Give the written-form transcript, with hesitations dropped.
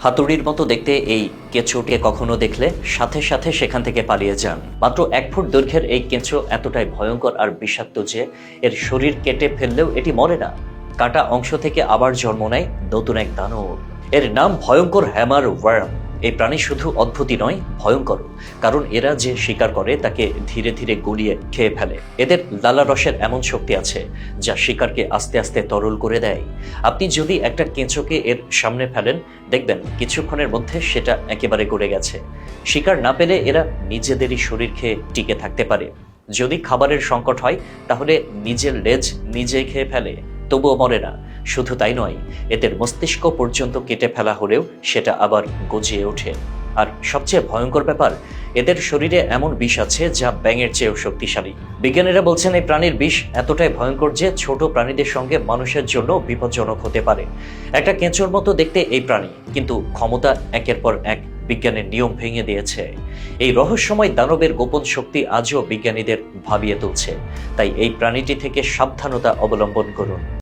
হাতুড়ির মতো দেখতে এই কেঁচোকে কখনো দেখলে সাথে সাথে সেখান থেকে পালিয়ে যান। মাত্র 1 ফুট দৈর্ঘ্যের এই কেঁচো এতটাই ভয়ঙ্কর আর বিষাক্ত যে এর শরীর কেটে ফেললেও এটি মরে না, কাটা অংশ থেকে আবার জন্ম নেয় নতুন এক দানব। এর নাম ভয়ঙ্কর হ্যামার ওয়ার্ম। এই প্রাণী শুধু অদ্ভুতই নয়, ভয়ঙ্কর, কারণ এরা যে শিকার করে তাকে ধীরে ধীরে গলিয়ে খেয়ে ফেলে। এদের লালারসের এমন শক্তি আছে যা শিকারকে আস্তে আস্তে তরল করে দেয়। আপনি যদি একটা কেঁচোকে এর সামনে ফেলেন, দেখবেন কিছুক্ষণের মধ্যে সেটা একেবারে গলে গেছে। শিকার না পেলে এরা নিজেদেরই শরীর খেয়ে টিকে থাকতে পারে। যদি খাবারের সংকট হয় তাহলে নিজের লেজ নিজেই খেয়ে ফেলে, তবুও মরে না। শুধু তাই নয়, এদের মস্তিষ্ক পর্যন্ত কেটে ফেলা হলেও সেটা আবার গজিয়ে ওঠে। আর সবচেয়ে ভয়ঙ্কর ব্যাপার, এদের শরীরে এমন বিষ আছে যা ব্যাঙের চেয়েও শক্তিশালী। বিজ্ঞানীরা বলছেন এই প্রাণীর বিষ এতটাই ভয়ঙ্কর যে ছোট প্রাণীদের সঙ্গে মানুষের জন্য বিপজ্জনক হতে পারে। একটা কেঁচোর মতো দেখতে এই প্রাণী, কিন্তু ক্ষমতা একের পর এক বিজ্ঞানের নিয়ম ভেঙে দিয়েছে। এই রহস্যময় দানবের গোপন শক্তি আজও বিজ্ঞানীদের ভাবিয়ে তুলছে। তাই এই প্রাণীটি থেকে সাবধানতা অবলম্বন করুন।